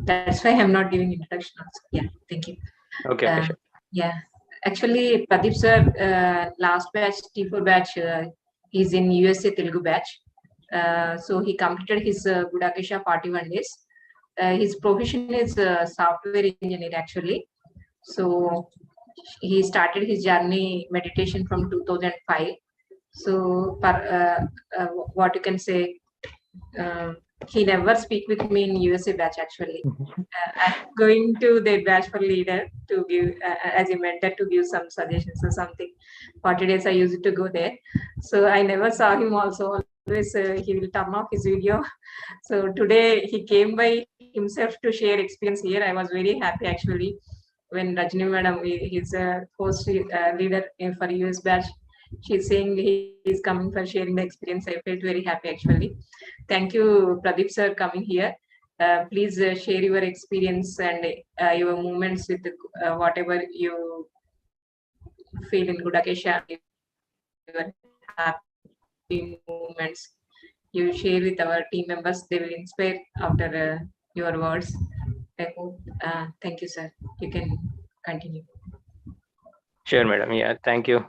That's why I'm not giving introduction also. Yeah, thank you. Okay, sure. Yeah, actually, Pradeep sir, last batch, T4 batch, he's in USA Telugu batch. So he completed his Gudakesha 41 days. His profession is software engineer actually. So he started his journey meditation from 2005. So what you can say, uh, he never speak with me in USA batch actually. I'm going to the batch for leader to give as a mentor to give some suggestions or something. 40 days I used to go there. So I never saw him also. Always he will turn off his video. So today he came by himself to share experience here. I was very happy actually when Rajni madam, he's a host leader for US batch. She's saying he is coming for sharing the experience. I felt very happy actually. Thank you, Pradeep sir, coming here. Please share your experience and your moments with whatever you feel in Gudakesha, your happy moments. You share with our team members. They will inspire after your words. I hope. Thank you, sir. You can continue. Sure, madam. Yeah, thank you.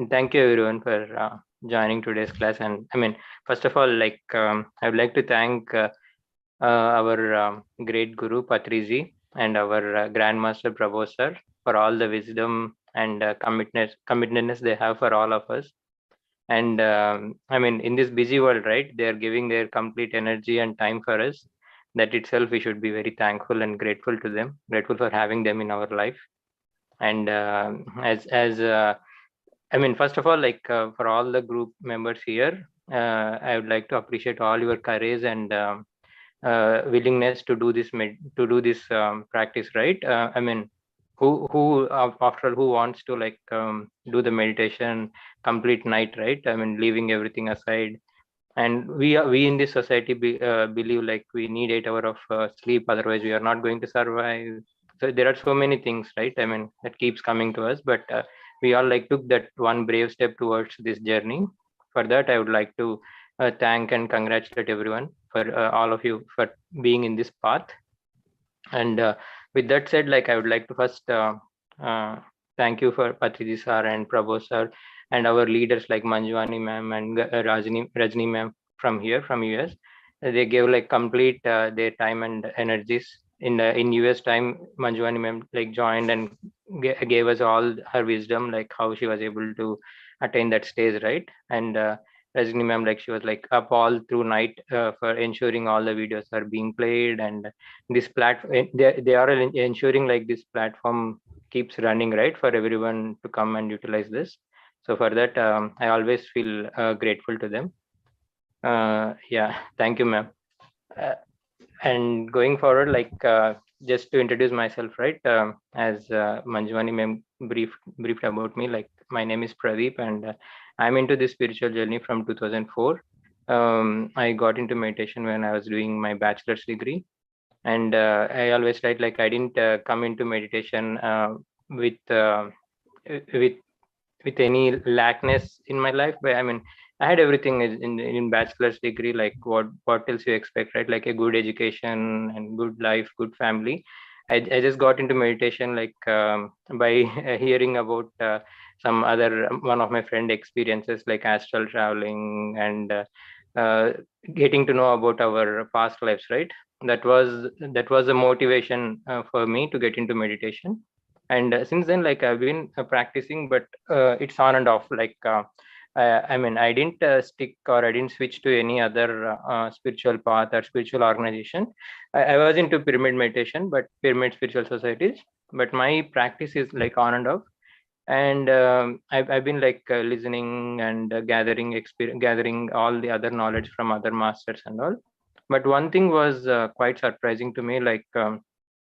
Thank you everyone for joining today's class. And I mean, first of all, like I would like to thank our great Guru Patriji and our Grandmaster Prabodh sir for all the wisdom and commitments they have for all of us. And I mean, in this busy world, right, they are giving their complete energy and time for us. That itself, we should be very thankful and grateful to them, grateful for having them in our life. And as I mean, first of all, like for all the group members here, I would like to appreciate all your courage and willingness to do this practice, right? I mean, after all, who wants to like do the meditation complete night, right? I mean, leaving everything aside. And we in this society believe like we need 8 hours of sleep, otherwise we are not going to survive. So there are so many things, right? I mean, that keeps coming to us, but we all like took that one brave step towards this journey. For that, I would like to thank and congratulate everyone for all of you for being in this path. And with that said, like I would like to first thank you for Patriji sir and Prabodh sir and our leaders like Manjwani ma'am and Rajni ma'am from here from US. They gave like complete their time and energies in US time. Manjwani ma'am like joined and gave us all her wisdom, like how she was able to attain that stage, right? And Rajni ma'am, like she was like up all through night for ensuring all the videos are being played, and this platform they are ensuring like this platform keeps running, right, for everyone to come and utilize this. So for that, I always feel grateful to them. Yeah, thank you, ma'am. And going forward, like just to introduce myself, right, as Manjwani ma'am briefed about me, like my name is Pradeep, and I'm into this spiritual journey from 2004. I got into meditation when I was doing my bachelor's degree, and I always write like I didn't come into meditation with with with any lackness in my life, but I mean, I had everything in bachelor's degree. Like what else you expect, right? Like a good education and good life, good family. I just got into meditation like by hearing about some other one of my friend experiences like astral traveling and getting to know about our past lives, right? That was a motivation for me to get into meditation. And since then, like I've been practicing, but it's on and off. Like I mean, I didn't stick or I didn't switch to any other spiritual path or spiritual organization. I was into pyramid meditation, but pyramid spiritual societies, but my practice is like on and off. And I've been like listening and gathering experience, gathering all the other knowledge from other masters and all. But one thing was quite surprising to me, like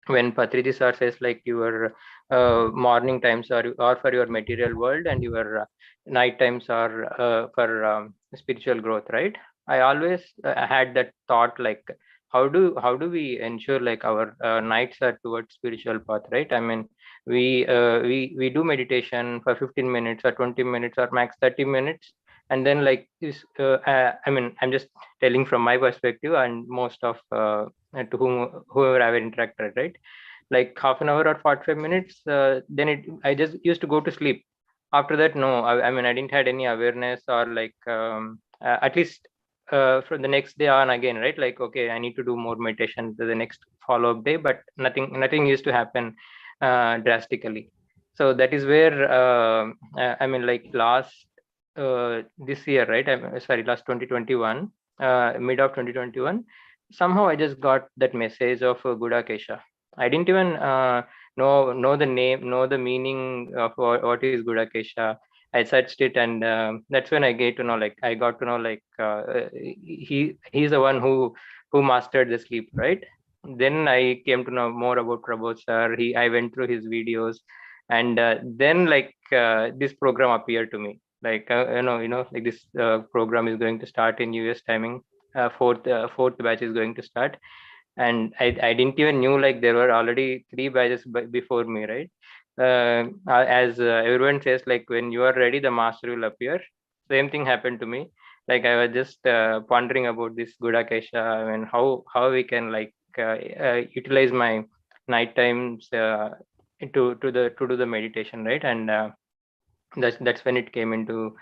when Patriji sir says like your morning times are for your material world and your night times are for spiritual growth, right? I always had that thought like how do we ensure like our nights are towards spiritual path, right? I mean, we do meditation for 15 minutes or 20 minutes or max 30 minutes, And then like this, I mean, I'm just telling from my perspective, and most of to whoever I've interacted, right? Like half an hour or 45 minutes, then I just used to go to sleep. After that, no, I mean, I didn't had any awareness, or like at least for the next day on again, right? Like, okay, I need to do more meditation to the next follow-up day, but nothing used to happen drastically. So that is where I mean, like last this year, right? I'm sorry, last 2021, mid of 2021, somehow I just got that message of Gudakesha. I didn't even know the name, know the meaning of what is Gudakesha. I searched it, and that's when I get to know, like, I got to know, like, he's the one who mastered the sleep, right? Then I came to know more about Prabodh sir. I went through his videos, and then like this program appeared to me. Like like this program is going to start in US timing. Fourth batch is going to start, and I didn't even knew like there were already three batches before me, right? As everyone says, like when you are ready, the master will appear. Same thing happened to me. Like I was just pondering about this Gudakesha, and how we can like utilize my night times to do the meditation, right? And that's when it came into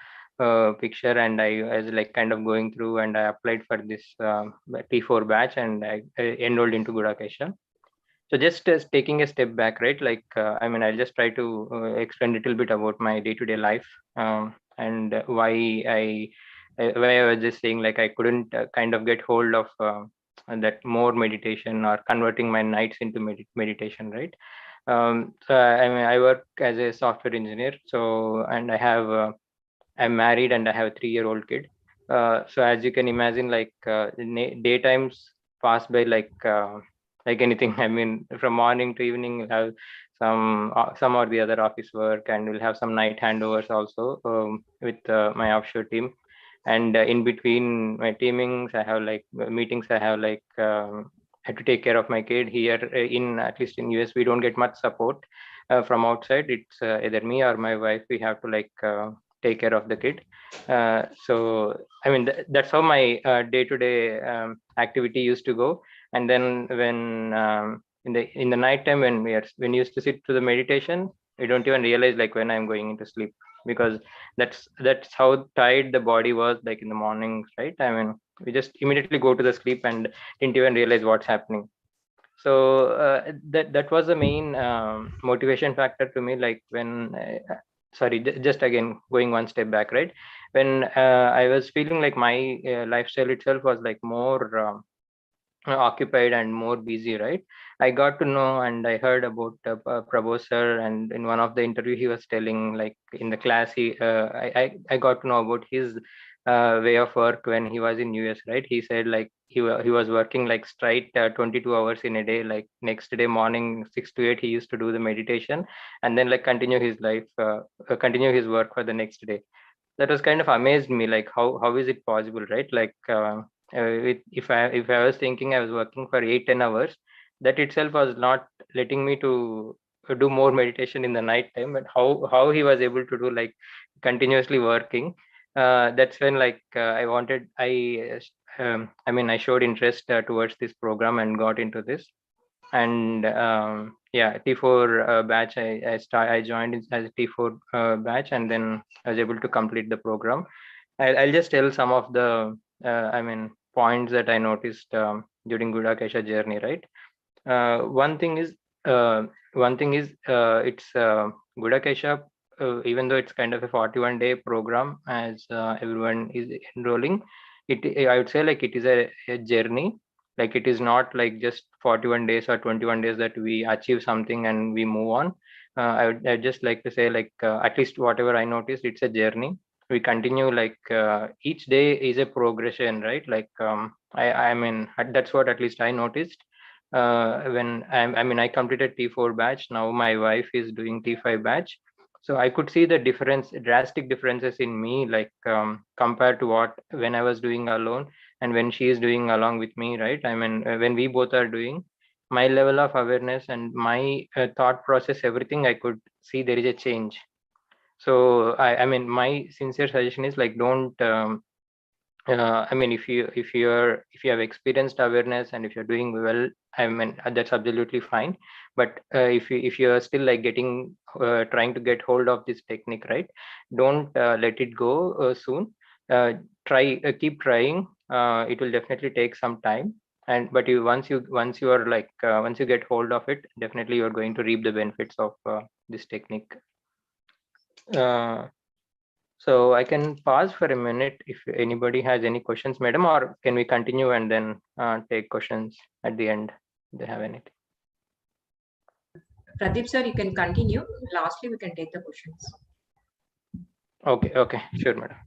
picture, and I was like kind of going through, and I applied for this T4 batch, and I enrolled into Gudakesha. So just taking a step back, right? Like I mean, I'll just try to explain a little bit about my day-to-day life, and why I was just saying like I couldn't kind of get hold of that more meditation, or converting my nights into meditation, right? So I mean, I work as a software engineer, so, and I'm married, and I have a 3-year-old kid. So as you can imagine, like daytimes pass by like anything. I mean, from morning to evening, we'll have some or the other office work, and we'll have some night handovers also with my offshore team. And in between my teamings, I have like meetings. I have like I have to take care of my kid here. In at least in US, we don't get much support from outside. It's either me or my wife. We have to like take care of the kid. So I mean, that's how my day-to-day activity used to go. And then when in the night time, when when you used to sit to the meditation, we don't even realize like when I'm going into sleep, because that's how tired the body was like in the mornings, right? I mean, we just immediately go to the sleep and didn't even realize what's happening. So that was the main motivation factor to me, like when sorry, just again going one step back, right? When I was feeling like my lifestyle itself was like more occupied and more busy, right? I got to know, and I heard about Prabodh sir, and in one of the interview he was telling like in the class, I got to know about his way of work when he was in US, right? He said like he was working like straight 22 hours in a day. Like next day morning 6 to 8 he used to do the meditation, and then like continue his life, continue his work for the next day. That was kind of amazed me, like how is it possible, right? Like if I was thinking I was working for 8-10 hours, that itself was not letting me to do more meditation in the night time. But how he was able to do like continuously working, that's when like I mean, I showed interest towards this program and got into this. And yeah, T4 batch, I joined as a T4 batch, and then I was able to complete the program. I'll just tell some of the I mean points that I noticed during Gudakesha journey, right? One thing is it's Gudakesha, even though it's kind of a 41-day program, as everyone is enrolling, I would say like it is a journey. Like it is not like just 41 days or 21 days that we achieve something and we move on. I'd just like to say like at least whatever I noticed, it's a journey. We continue, like each day is a progression, right? Like I mean that's what at least I noticed when I mean I completed T4 batch. Now my wife is doing T5 batch, so I could see the difference, drastic differences in me, like compared to what when I was doing alone and when she is doing along with me, right? I mean when we both are doing, my level of awareness and my thought process, everything, I could see there is a change. So I mean, my sincere suggestion is like, don't I mean, if you have experienced awareness and if you're doing well, I mean, that's absolutely fine. But if you are still like getting trying to get hold of this technique, right, don't let it go soon. Keep trying. It will definitely take some time, and but you once you are like once you get hold of it, definitely you are going to reap the benefits of this technique. So I can pause for a minute if anybody has any questions, madam, or can we continue and then take questions at the end if they have anything? Pradeep sir, you can continue. Lastly, we can take the questions. Okay, sure, madam.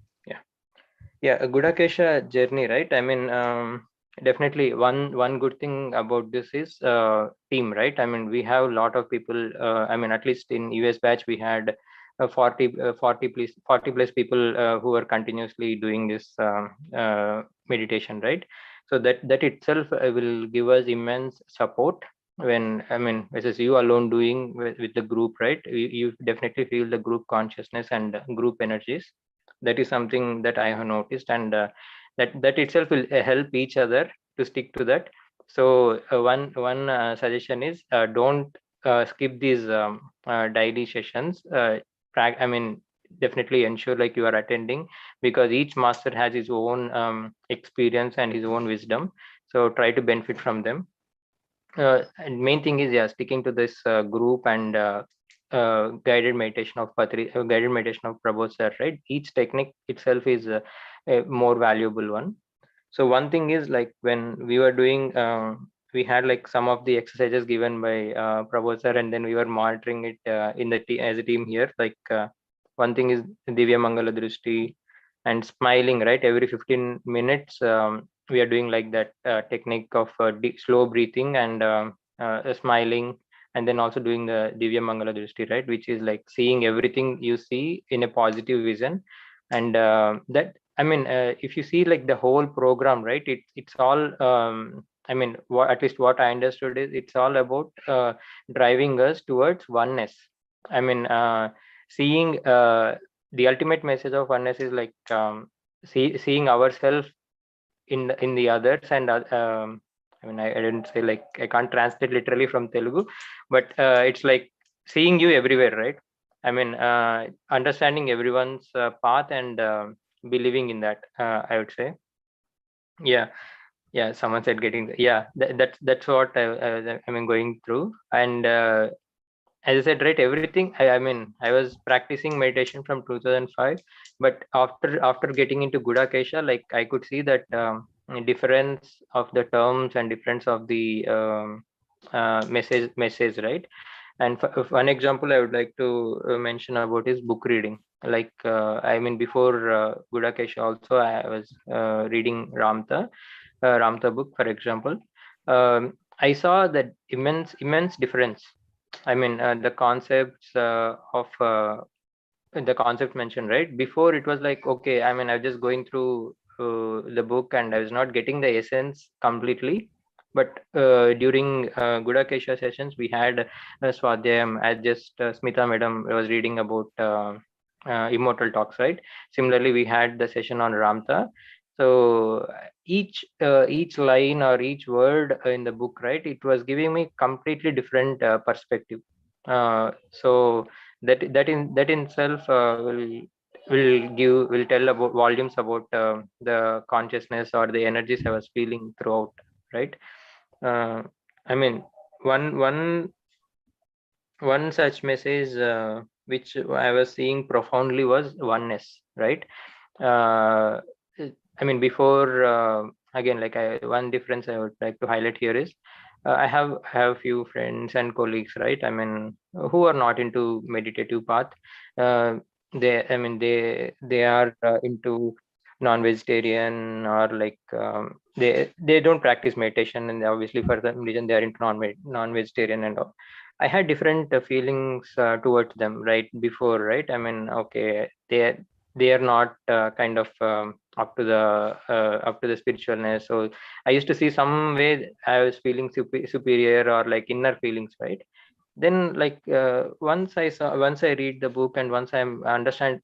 Yeah, a Gudakesha journey, right? I mean, definitely one good thing about this is team, right? I mean, we have a lot of people. I mean, at least in US batch, we had 40 plus people who are continuously doing this meditation, right? So that itself will give us immense support. When I mean, versus you alone doing with the group, right? You definitely feel the group consciousness and group energies. That is something that I have noticed, and that itself will help each other to stick to that. So one suggestion is don't skip these daily sessions. I mean, definitely ensure like you are attending, because each master has his own experience and his own wisdom. So try to benefit from them. And main thing is, yeah, sticking to this group and guided meditation of Prabodh sir, right? Each technique itself is a more valuable one. So one thing is like when we were doing, we had like some of the exercises given by Prabodh sir, and then we were monitoring it in the as a team here. Like one thing is Divya Mangala Drishti and smiling, right? Every 15 minutes, we are doing like that technique of slow breathing and smiling, and then also doing the Divya Mangala Drishti, right? Which is like seeing everything you see in a positive vision. And that, I mean, if you see like the whole program, right? It's all, I mean, at least what I understood is it's all about driving us towards oneness. I mean, seeing the ultimate message of oneness is like seeing ourselves in the others, and I mean, I didn't say, like, I can't translate literally from Telugu, but it's like seeing you everywhere, right? I mean, understanding everyone's path and believing in that, I would say. Yeah, someone said getting, yeah, that's what I mean, going through. And as I said, right, everything, I mean, I was practicing meditation from 2005, but after getting into Gudakesha, like I could see that difference of the terms and difference of the message, right? And one example I would like to mention about is book reading. Like I mean, before Gudakesha also, I was reading Ramtha book, for example. I saw that immense difference. I mean, the concepts of the concept mentioned, right? Before it was like, okay, I mean, I was just going through the book and I was not getting the essence completely. But during Gudakesha sessions, we had Swadhyayam, as just Smita madam was reading about immortal talks, right? Similarly, we had the session on Ramtha. So each line or each word in the book, right, it was giving me completely different perspective. So that in itself will tell about volumes about the consciousness or the energies I was feeling throughout, right? I mean, one one one such message which I was seeing profoundly was oneness, right? uh, I mean, before again, like one difference I would like to highlight here is I have few friends and colleagues, right? I mean, who are not into meditative path. I mean, they are into non-vegetarian, or like they don't practice meditation, and obviously for some reason they are into non-vegetarian and all. I had different feelings towards them, right? Before, right? I mean, okay, they are not kind of up to the spiritualness. So I used to see some way I was feeling superior, or like inner feelings, right? then like once I read the book, and once I'm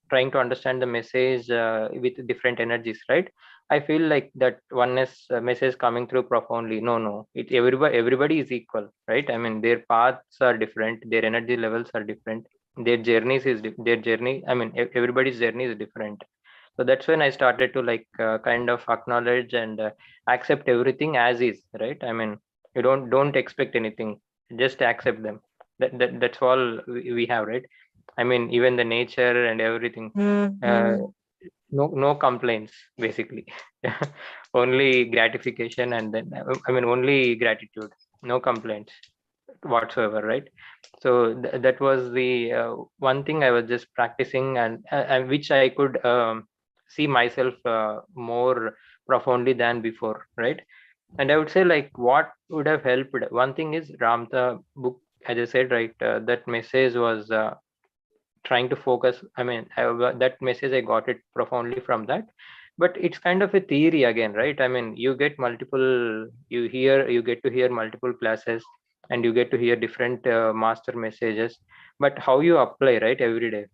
trying to understand the message with different energies, right? I feel like that oneness message coming through profoundly. No, everybody is equal, right? I mean, their paths are different, their energy levels are different, their their journey, I mean, everybody's journey is different. So that's when I started to like kind of acknowledge and accept everything as is, right? I mean, you don't expect anything, just accept them. That's all we have, right? I mean, even the nature and everything, uh, no complaints basically. Only gratification, and then I mean only gratitude, no complaints whatsoever, right? So that was the one thing I was just practicing, and which I could see myself more profoundly than before, right? And I would say like what would have helped, one thing is Ramtha book, as I said, right? That message was trying to focus, I mean that message I got it profoundly from that. But it's kind of a theory again, right? I mean, you get multiple, you get to hear multiple classes, and you get to hear different master messages, but how you apply, right, every day,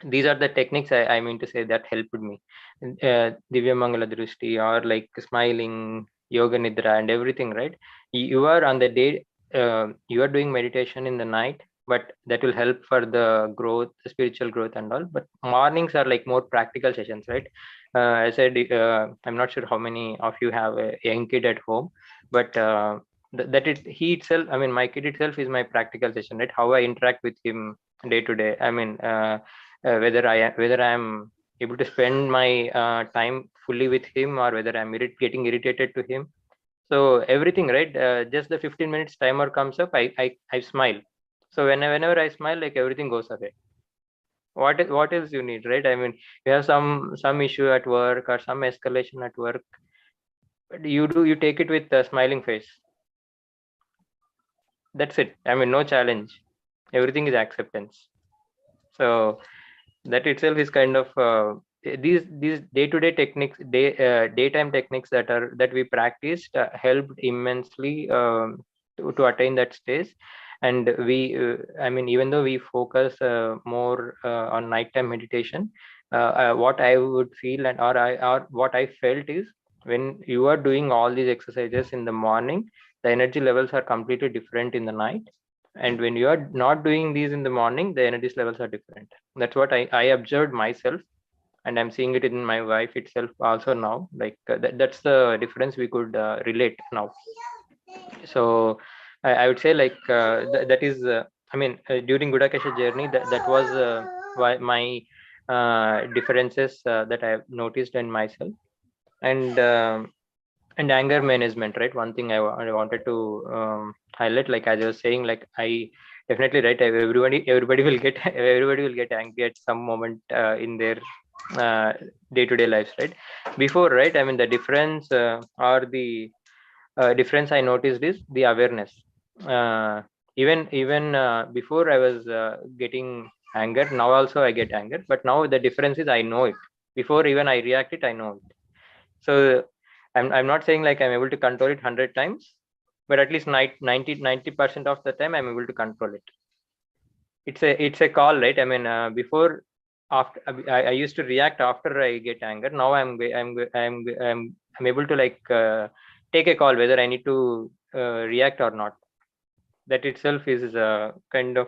these are the techniques I mean to say that helped me. Divya Mangala Drishti, or like smiling, yoga nidra, and everything, right? You are on the day, you are doing meditation in the night, but that will help for the growth, the spiritual growth and all. But mornings are like more practical sessions, right? I said, I'm not sure how many of you have a young kid at home, but he itself, I mean, my kid itself is my practical session, right? How I interact with him day to day. I mean, whether I am able to spend my time fully with him, or whether I'm getting irritated to him. So everything, right? Just the 15 minutes timer comes up, I smile. So whenever I smile, like everything goes away. What else you need, right? I mean, you have some issue at work or some escalation at work, but you take it with a smiling face. That's it. I mean, no challenge. Everything is acceptance. So that itself is kind of these day-to-day techniques, daytime techniques that we practiced helped immensely to attain that stage. And we I mean, even though we focus more on nighttime meditation, what I would feel, or what I felt is, when you are doing all these exercises in the morning, the energy levels are completely different in the night, and when you are not doing these in the morning, the energy levels are different. That's what I observed myself, and I'm seeing it in my wife itself also now. Like that's the difference we could relate now. So I would say like that is I mean, during Gudakesha journey, that was why my differences that I have noticed in myself. And anger management, right? One thing I wanted to highlight, like as I was saying, like I definitely, right, everybody will get everybody will get angry at some moment in their day-to-day lives, right? Before, right, I mean, the difference or the difference I noticed is the awareness. uh, even before I was getting anger, now also I get anger, but now the difference is I know it. Before even I react it, I know it. So I'm not saying like I'm able to control it 100 times, but at least 90% of the time I'm able to control it. It's a call, right? I mean, before, after I used to react after I get anger. Now I'm able to like take a call whether I need to react or not. That itself is a kind of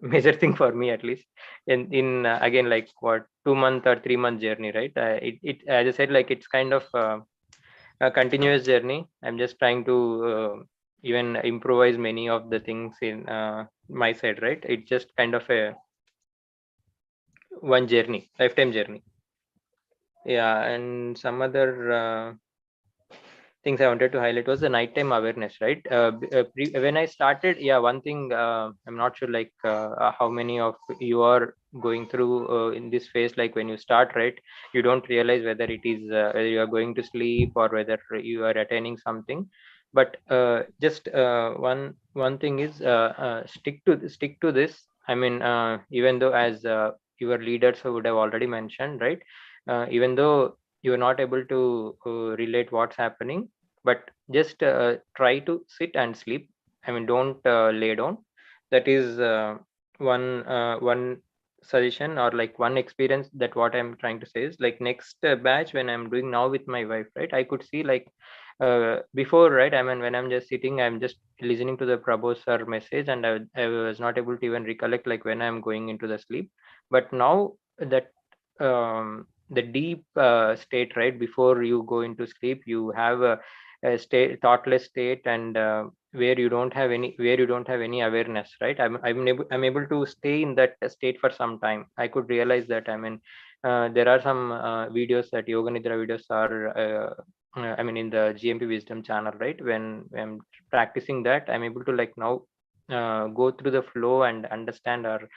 major thing for me, at least in again, like what, 2 month or 3 month journey, right? It as I said, like it's kind of a continuous journey. I'm just trying to even improvise many of the things in my side, right? It's just kind of a one journey, lifetime journey. Yeah, and some other things I wanted to highlight was the nighttime awareness, right? When I started, yeah, one thing, I'm not sure like how many of you are going through in this phase. Like when you start, right, you don't realize whether it is whether you are going to sleep or whether you are attaining something. But just one thing is stick to this. I mean, even though as your leaders would have already mentioned, right? Even though you are not able to relate what's happening, but just try to sit and sleep. I mean, don't lay down. That is one suggestion, or like one experience, that what I'm trying to say is like next batch when I'm doing now with my wife, right, I could see like before, right, I mean when I'm just sitting, I'm just listening to the Prabodh sir message, and I was not able to even recollect like when I'm going into the sleep. But now that the deep state, right, before you go into sleep, you have a state, thoughtless state, and where you don't have any awareness, right, I'm able to stay in that state for some time. I could realize that, I mean there are some videos, that yoga nidra videos are I mean in the GMP wisdom channel, right, when I'm practicing that, I'm able to like now go through the flow and understand, or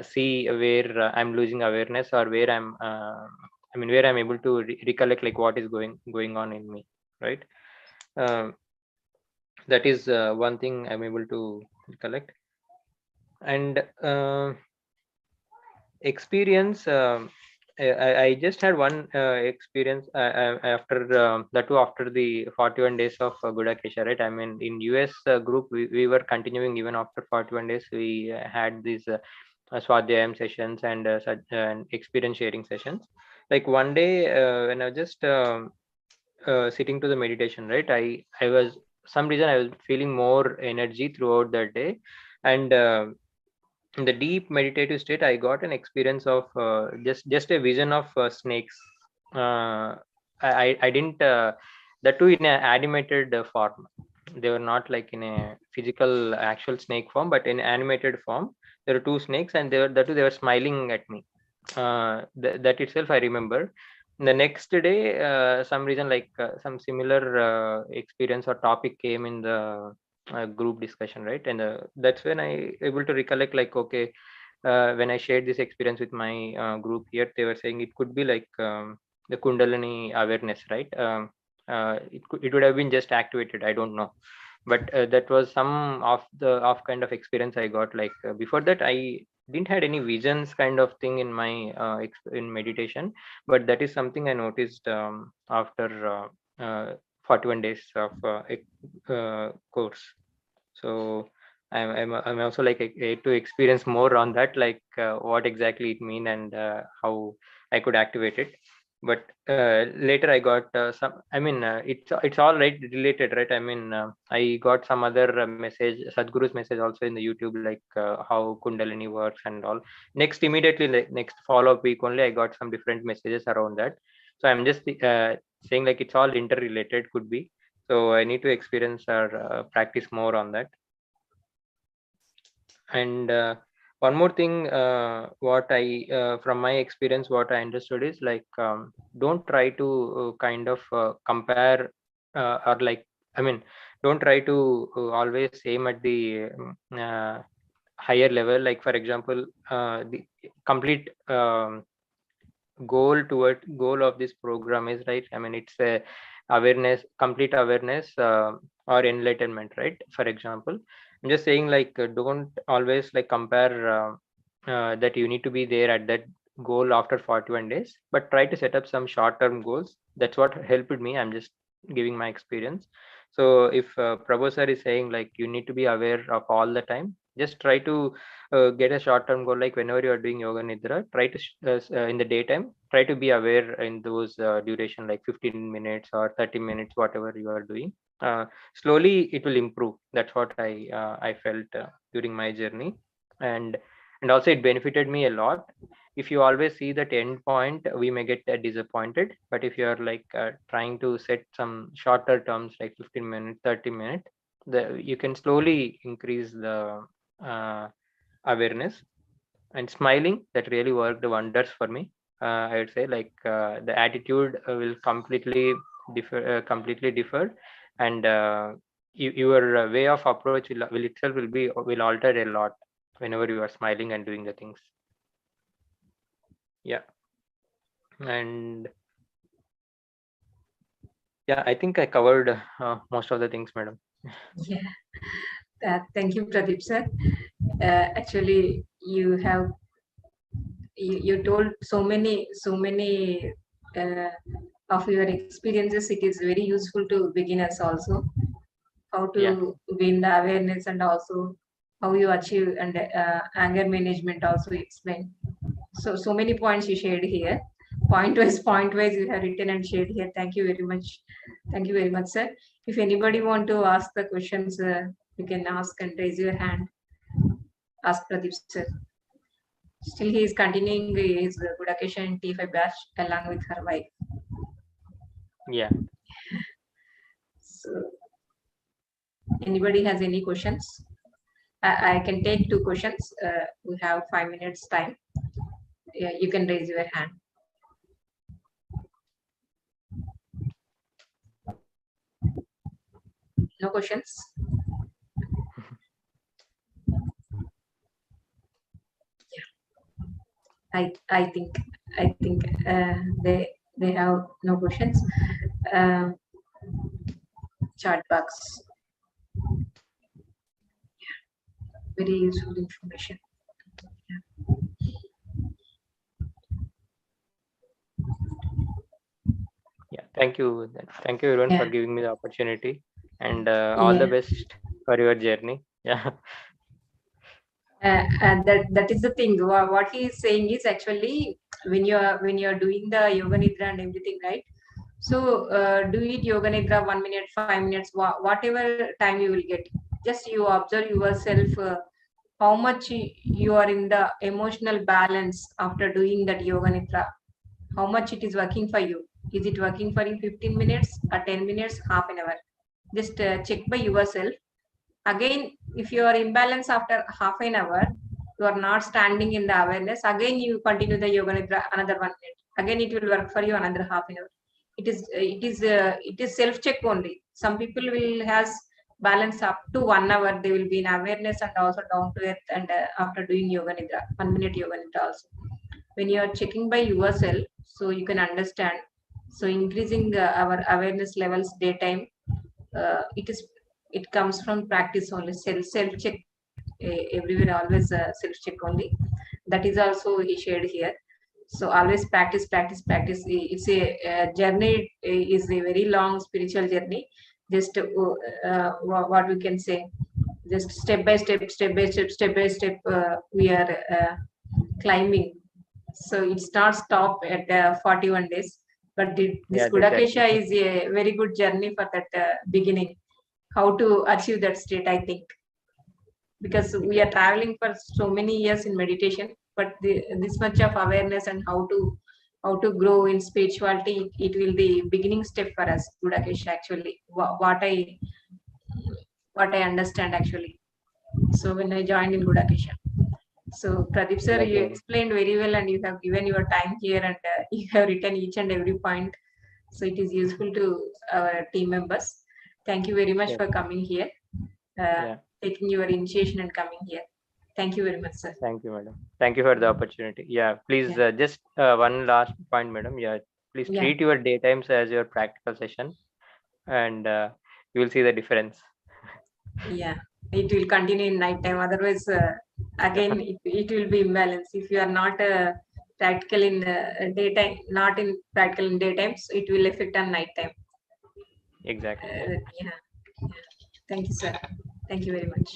see where I'm losing awareness, or where I mean where I'm able to recollect like what is going on in me, right. um, that is one thing I'm able to recollect. And experience, I just had one experience after that too, after the 41 days of Gudakesha, right, I mean in US group, we were continuing even after 41 days. We had these swadhyayam sessions and and experience sharing sessions. Like one day when I was just sitting to the meditation, right, I was, some reason I was feeling more energy throughout that day. And in the deep meditative state, I got an experience of just a vision of snakes. I didn't that too in an animated form. They were not like in a physical actual snake form, but in animated form. There were two snakes, and they were smiling at me. That itself I remember. The next day, some reason like some similar experience or topic came in the group discussion, right, and that's when I able to recollect like, okay, when I shared this experience with my group here, they were saying it could be like the Kundalini awareness, right. It would have been just activated, I don't know. But that was some of the kind of experience I got. Like before that, I didn't had any visions kind of thing in my in meditation. But that is something I noticed after 41 days of course. So I'm also like to experience more on that, like what exactly it mean, and how I could activate it. But later I got some, I mean it's all right related, right, I mean I got some other message, Sadhguru's message also in the YouTube, like how Kundalini works and all. Next, immediately, like next follow-up week only, I got some different messages around that. So I'm just saying like it's all interrelated, could be. So I need to experience or practice more on that. And one more thing, what I from my experience, what I understood is like, don't try to kind of compare, or like, I mean, don't try to always aim at the higher level. Like for example, the complete goal of this program is, right, I mean it's a awareness, complete awareness, or enlightenment, right. For example, I'm just saying like, don't always like compare that you need to be there at that goal after 41 days, but try to set up some short term goals. That's what helped me. I'm just giving my experience. So if Prabhu sir is saying like you need to be aware of all the time, just try to get a short term goal. Like whenever you are doing yoga nidra, try to in the daytime, try to be aware in those duration, like 15 minutes or 30 minutes, whatever you are doing. Slowly it will improve. That's what I felt during my journey. And also it benefited me a lot. If you always see that end point, we may get disappointed. But if you are like trying to set some shorter terms, like 15 minutes, 30 minutes, you can slowly increase the uh, awareness. And smiling, that really worked wonders for me. I would say like the attitude will completely differ. And your way of approach will itself will alter a lot whenever you are smiling and doing the things. Yeah. And yeah, I think I covered most of the things, madam. Yeah. Thank you, Pradeep sir. Actually, you told so many of your experiences. It is very useful to beginners also, how to Yeah. win the awareness, and also how you achieve, and anger management also explained. So many points you shared here. Point wise you have written and shared here. Thank you very much. Thank you very much, sir. If anybody want to ask the questions, you can ask and raise your hand. Ask Pradeep sir. Still he is continuing his Gudakesha and T5 batch along with her wife. Yeah. So anybody has any questions? I can take 2 questions. We have 5 minutes time. Yeah, you can raise your hand. No questions? Yeah. I think they have no questions. Chat box. Yeah. Very useful information. Yeah. Thank you everyone for giving me the opportunity, and all the best for your journey. Yeah. And that is the thing. What he is saying is actually when you're doing the yoga nidra and everything, right? So do it yoga nidra 1 minute, 5 minutes, whatever time you will get. Just you observe yourself, how much you are in the emotional balance after doing that yoga nidra. How much it is working for you. Is it working for you 15 minutes or 10 minutes, half an hour? Just check by yourself. Again, if you are imbalanced after half an hour, you are not standing in the awareness, again you continue the yoga nidra another 1 minute. Again it will work for you another half an hour. It is self check only. Some people will has balance up to 1 hour. They will be in awareness and also down to earth, and after doing yoga nidra, 1 minute yoga nidra also. When you are checking by yourself, so you can understand. So increasing our awareness levels daytime, it comes from practice only. Self check, everywhere always self check only. That is also he shared here. So always practice. It's a journey. Is a very long spiritual journey. Just what we can say, just step by step, we are climbing. So it's not stop at 41 days, but this Yeah, Gudakesha exactly. is a very good journey for that beginning. How to achieve that state, I think, because we are traveling for so many years in meditation, but this much of awareness and how to grow in spirituality, it will be beginning step for us. Gudakesha actually, what I understand actually. So when I joined in Gudakesha, so Pradeep sir, you Exactly. explained very well, and you have given your time here, and you have written each and every point. So it is useful to our team members. Thank you very much Yes. for coming here, uh, Yeah. taking your initiation and coming here. Thank you very much, sir. Thank you, madam. Thank you for the opportunity. Yeah. Please, Yeah, just one last point, madam. Yeah. Please yeah, treat your daytimes as your practical session, and you will see the difference. yeah. It will continue in night time. Otherwise, again, it will be imbalance. If you are not practical in daytime, not in practical in daytime, so it will affect on night time. Exactly. Yeah. Yeah. Thank you, sir. Thank you very much.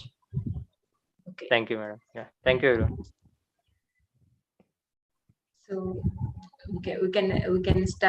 Okay. Thank you, madam. Yeah. Thank you, everyone. So we can start.